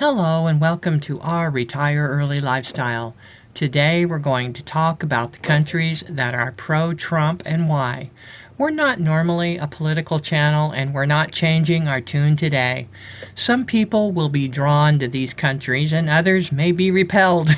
Hello and welcome to our Retire Early lifestyle. Today we're going to talk about the countries that are pro-Trump and why. We're not normally a political channel and we're not changing our tune today. Some people will be drawn to these countries and others may be repelled.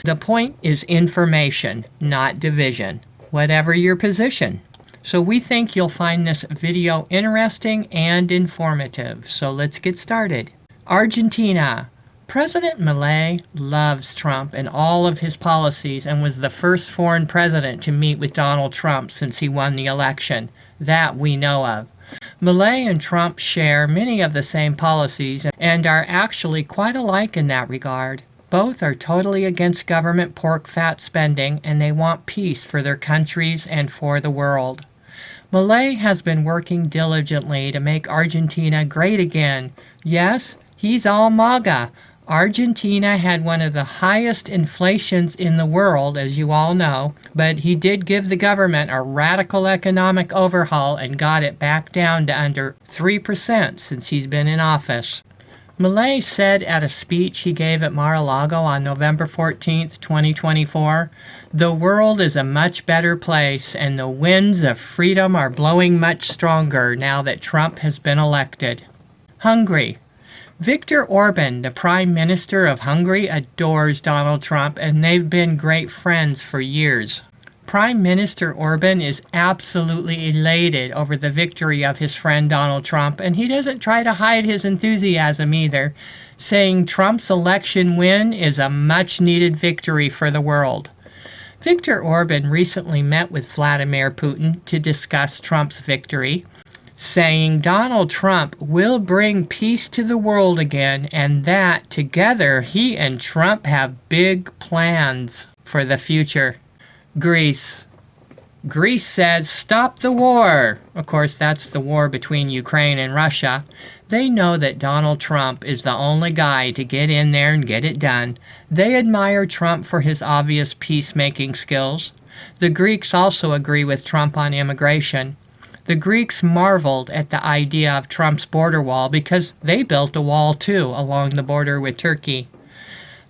The point is information, not division, whatever your position. So we think you'll find this video interesting and informative. So let's get started. Argentina. President Milei loves Trump and all of his policies and was the first foreign president to meet with Donald Trump since he won the election. That we know of. Milei and Trump share many of the same policies and are actually quite alike in that regard. Both are totally against government pork fat spending and they want peace for their countries and for the world. Milei has been working diligently to make Argentina great again. Yes, he's all MAGA. Argentina had one of the highest inflations in the world, as you all know, but he did give the government a radical economic overhaul and got it back down to under 3% since he's been in office. Milei said at a speech he gave at Mar-a-Lago on November 14, 2024, "The world is a much better place and the winds of freedom are blowing much stronger now that Trump has been elected." Hungary. Viktor Orban, the Prime Minister of Hungary, adores Donald Trump and they've been great friends for years. Prime Minister Orban is absolutely elated over the victory of his friend Donald Trump, and he doesn't try to hide his enthusiasm either, saying Trump's election win is a much-needed victory for the world. Viktor Orban recently met with Vladimir Putin to discuss Trump's victory, saying Donald Trump will bring peace to the world again and that together he and Trump have big plans for the future. Greece. Greece says, "Stop the war." Of course, that's the war between Ukraine and Russia. They know that Donald Trump is the only guy to get in there and get it done. They admire Trump for his obvious peacemaking skills. The Greeks also agree with Trump on immigration. The Greeks marveled at the idea of Trump's border wall because they built a wall too along the border with Turkey.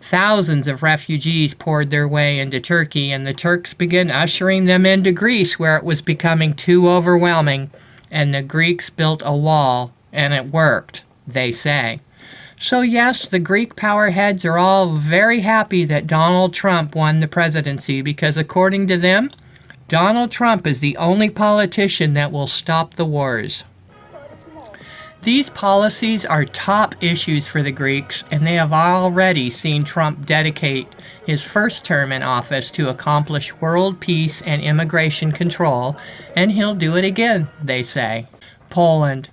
Thousands of refugees poured their way into Turkey, and the Turks began ushering them into Greece where it was becoming too overwhelming, and the Greeks built a wall, and it worked, they say. So yes, the Greek power heads are all very happy that Donald Trump won the presidency because according to them, Donald Trump is the only politician that will stop the wars. These policies are top issues for the Greeks, and they have already seen Trump dedicate his first term in office to accomplish world peace and immigration control, and he'll do it again, they say. Poland.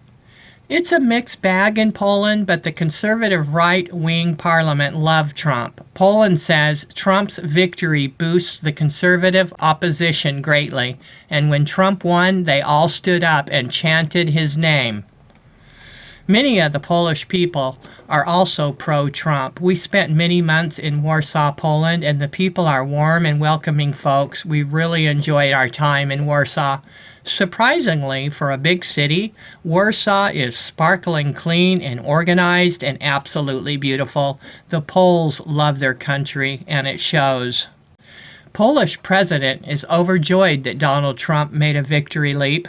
It's a mixed bag in Poland, but the conservative right-wing parliament love Trump. Poland says Trump's victory boosts the conservative opposition greatly, and when Trump won, they all stood up and chanted his name. Many of the Polish people are also pro-Trump. We spent many months in Warsaw, Poland, and the people are warm and welcoming folks. We really enjoyed our time in Warsaw. Surprisingly, for a big city, Warsaw is sparkling clean and organized and absolutely beautiful. The Poles love their country, and it shows. Polish president is overjoyed that Donald Trump made a victory leap.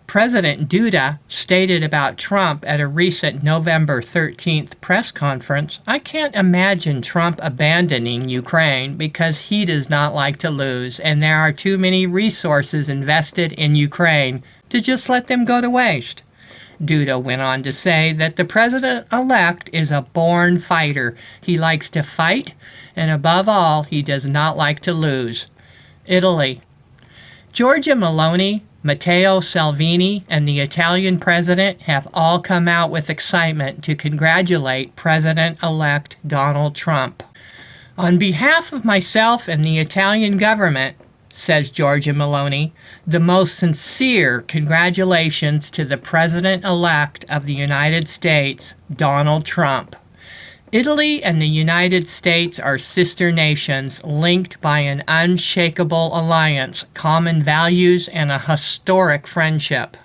President Duda stated about Trump at a recent November 13th press conference, "I can't imagine Trump abandoning Ukraine because he does not like to lose, and there are too many resources invested in Ukraine to just let them go to waste." Duda went on to say that the president-elect is a born fighter. He likes to fight, and above all, he does not like to lose. Italy. Giorgia Meloni, Matteo Salvini, and the Italian president have all come out with excitement to congratulate President-elect Donald Trump. "On behalf of myself and the Italian government," says Giorgia Meloni, "the most sincere congratulations to the President-elect of the United States, Donald Trump." Italy and the United States are sister nations linked by an unshakable alliance, common values, and a historic friendship.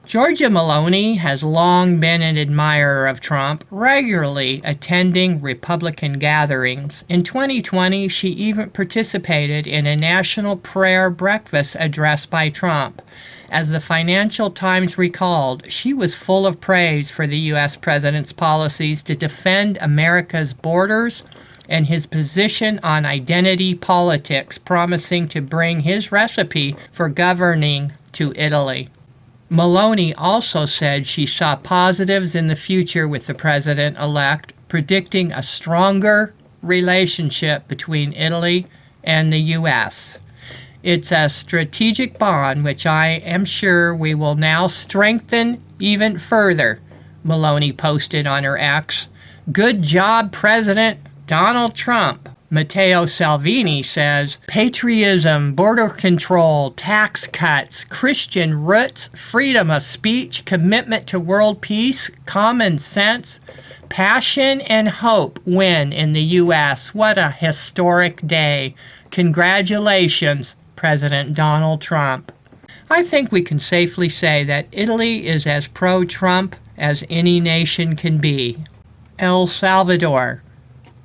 Giorgia Meloni has long been an admirer of Trump, regularly attending Republican gatherings. In 2020, she even participated in a national prayer breakfast address by Trump. As the Financial Times recalled, she was full of praise for the U.S. president's policies to defend America's borders and his position on identity politics, promising to bring his recipe for governing to Italy. Meloni also said she saw positives in the future with the president-elect, predicting a stronger relationship between Italy and the U.S. It's a strategic bond which I am sure we will now strengthen even further, Meloni posted on her X. Good job, President Donald Trump. Matteo Salvini says, patriotism, border control, tax cuts, Christian roots, freedom of speech, commitment to world peace, common sense, passion and hope win in the U.S. What a historic day. Congratulations, President Donald Trump. I think we can safely say that Italy is as pro-Trump as any nation can be. El Salvador.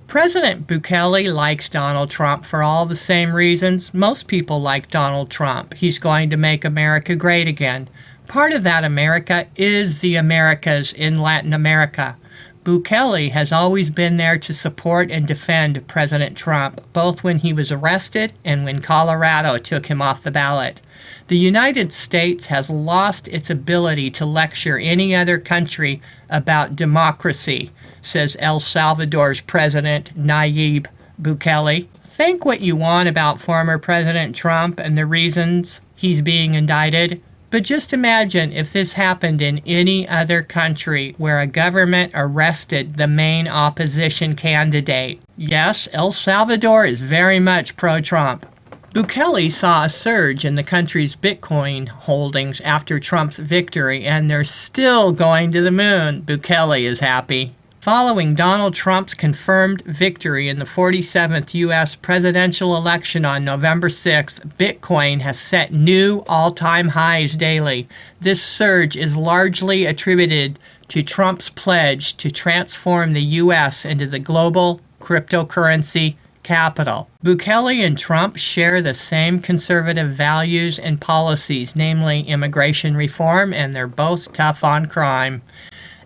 President Bukele likes Donald Trump for all the same reasons most people like Donald Trump. He's going to make America great again. Part of that America is the Americas in Latin America. Bukele has always been there to support and defend President Trump, both when he was arrested and when Colorado took him off the ballot. The United States has lost its ability to lecture any other country about democracy, says El Salvador's President Nayib Bukele. Think what you want about former President Trump and the reasons he's being indicted, but just imagine if this happened in any other country where a government arrested the main opposition candidate. Yes, El Salvador is very much pro-Trump. Bukele saw a surge in the country's Bitcoin holdings after Trump's victory, and they're still going to the moon. Bukele is happy. Following Donald Trump's confirmed victory in the 47th U.S. presidential election on November 6th, Bitcoin has set new all-time highs daily. This surge is largely attributed to Trump's pledge to transform the U.S. into the global cryptocurrency capital. Bukele and Trump share the same conservative values and policies, namely immigration reform, and they're both tough on crime.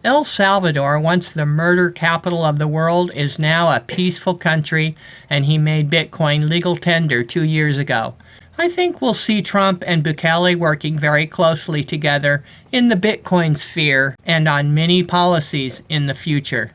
El Salvador, once the murder capital of the world, is now a peaceful country, and he made Bitcoin legal tender 2 years ago. I think we'll see Trump and Bukele working very closely together in the Bitcoin sphere and on many policies in the future.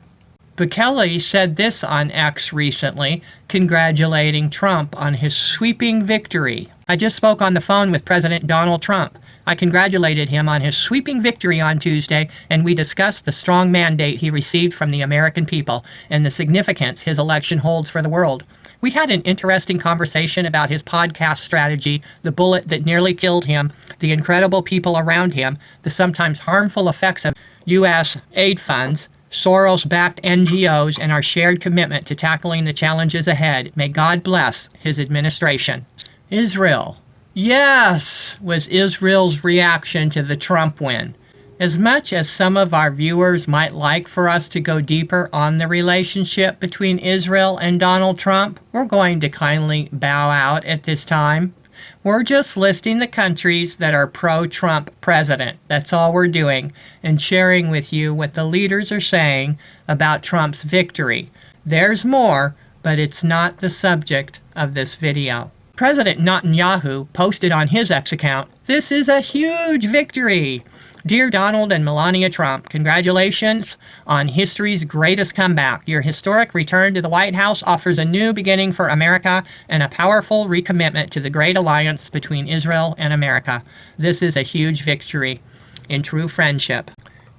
Bukele said this on X recently, congratulating Trump on his sweeping victory. I just spoke on the phone with President Donald Trump. I congratulated him on his sweeping victory on Tuesday, and we discussed the strong mandate he received from the American people and the significance his election holds for the world. We had an interesting conversation about his podcast strategy, the bullet that nearly killed him, the incredible people around him, the sometimes harmful effects of U.S. aid funds, Soros-backed NGOs, and our shared commitment to tackling the challenges ahead. May God bless his administration. Israel. Yes, was Israel's reaction to the Trump win. As much as some of our viewers might like for us to go deeper on the relationship between Israel and Donald Trump, we're going to kindly bow out at this time. We're just listing the countries that are pro-Trump president. That's all we're doing, and sharing with you what the leaders are saying about Trump's victory. There's more, but it's not the subject of this video. President Netanyahu posted on his X account, "This is a huge victory. Dear Donald and Melania Trump, congratulations on history's greatest comeback. Your historic return to the White House offers a new beginning for America and a powerful recommitment to the great alliance between Israel and America. This is a huge victory in true friendship."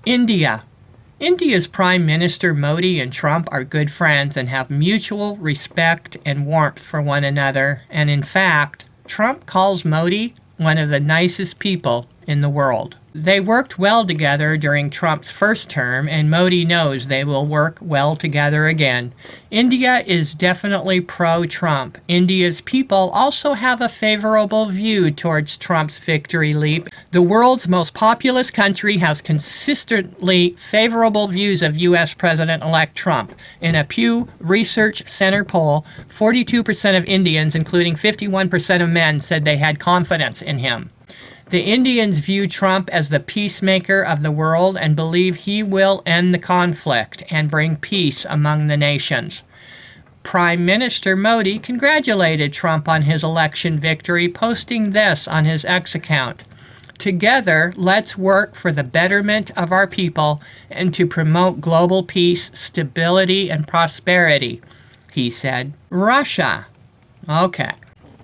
India. India's Prime Minister Modi and Trump are good friends and have mutual respect and warmth for one another. And in fact, Trump calls Modi one of the nicest people in the world. They worked well together during Trump's first term, and Modi knows they will work well together again. India is definitely pro-Trump. India's people also have a favorable view towards Trump's victory leap. The world's most populous country has consistently favorable views of U.S. President-elect Trump. In a Pew Research Center poll, 42% of Indians, including 51% of men, said they had confidence in him. The Indians view Trump as the peacemaker of the world and believe he will end the conflict and bring peace among the nations. Prime Minister Modi congratulated Trump on his election victory, posting this on his X account. "Together, let's work for the betterment of our people and to promote global peace, stability, and prosperity," he said. Russia. Okay.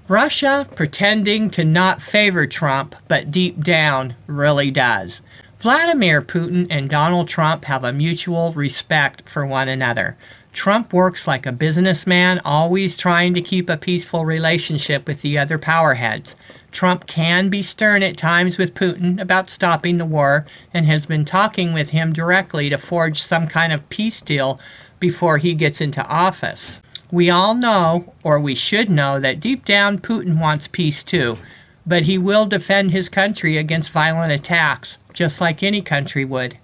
Russia pretending to not favor Trump, but deep down really does. Vladimir Putin and Donald Trump have a mutual respect for one another. Trump works like a businessman, always trying to keep a peaceful relationship with the other powerheads. Trump can be stern at times with Putin about stopping the war and has been talking with him directly to forge some kind of peace deal before he gets into office. We all know, or we should know, that deep down Putin wants peace too, but he will defend his country against violent attacks, just like any country would.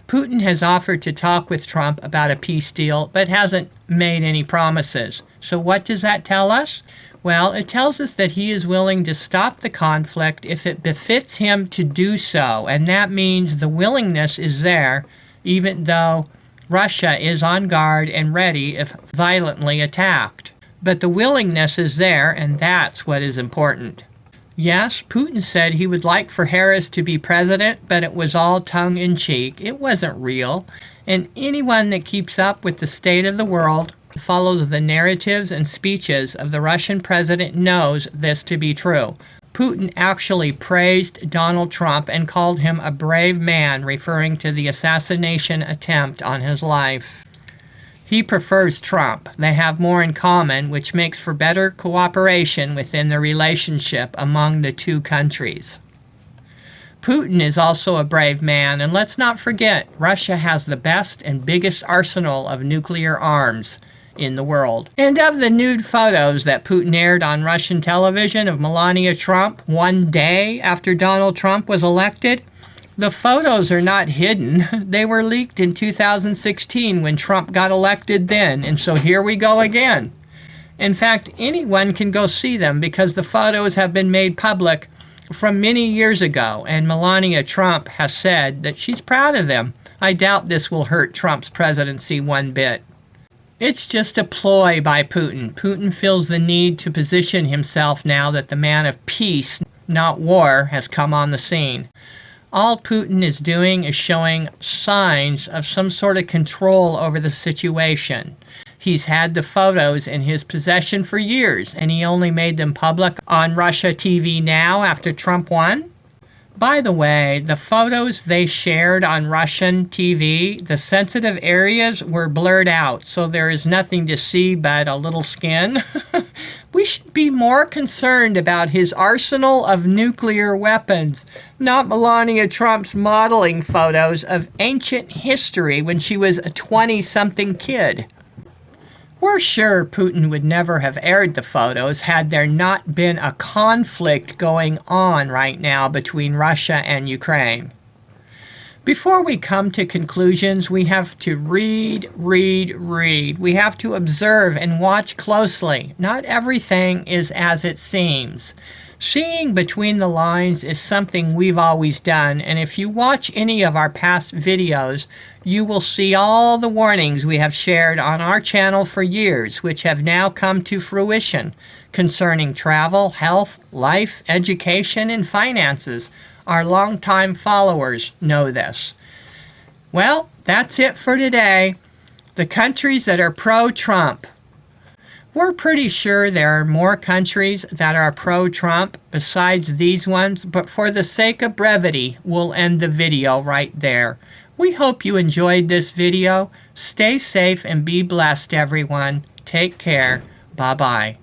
Putin has offered to talk with Trump about a peace deal, but hasn't made any promises. So what does that tell us? Well, it tells us that he is willing to stop the conflict if it befits him to do so, and that means the willingness is there, even though Russia is on guard and ready if violently attacked. But the willingness is there, and that's what is important. Yes, Putin said he would like for Harris to be president, but it was all tongue-in-cheek. It wasn't real. And anyone that keeps up with the state of the world, follows the narratives and speeches of the Russian president, knows this to be true. Putin actually praised Donald Trump and called him a brave man, referring to the assassination attempt on his life. He prefers Trump. They have more in common, which makes for better cooperation within the relationship among the two countries. Putin is also a brave man, and let's not forget, Russia has the best and biggest arsenal of nuclear arms in the world. And of the nude photos that Putin aired on Russian television of Melania Trump one day after Donald Trump was elected, the photos are not hidden. They were leaked in 2016 when Trump got elected then, and so here we go again. In fact, anyone can go see them because the photos have been made public from many years ago, and Melania Trump has said that she's proud of them. I doubt this will hurt Trump's presidency one bit. It's just a ploy by Putin. Putin feels the need to position himself now that the man of peace, not war, has come on the scene. All Putin is doing is showing signs of some sort of control over the situation. He's had the photos in his possession for years, and he only made them public on Russia TV now after Trump won. By the way, the photos they shared on Russian TV, the sensitive areas were blurred out, so there is nothing to see but a little skin. We should be more concerned about his arsenal of nuclear weapons, not Melania Trump's modeling photos of ancient history when she was a 20-something kid. We're sure Putin would never have aired the photos had there not been a conflict going on right now between Russia and Ukraine. Before we come to conclusions, we have to read. We have to observe and watch closely. Not everything is as it seems. Seeing between the lines is something we've always done, and if you watch any of our past videos, you will see all the warnings we have shared on our channel for years, which have now come to fruition concerning travel, health, life, education, and finances. Our longtime followers know this. Well, that's it for today. The countries that are pro-Trump. We're pretty sure there are more countries that are pro-Trump besides these ones, but for the sake of brevity, we'll end the video right there. We hope you enjoyed this video. Stay safe and be blessed, everyone. Take care. Bye-bye.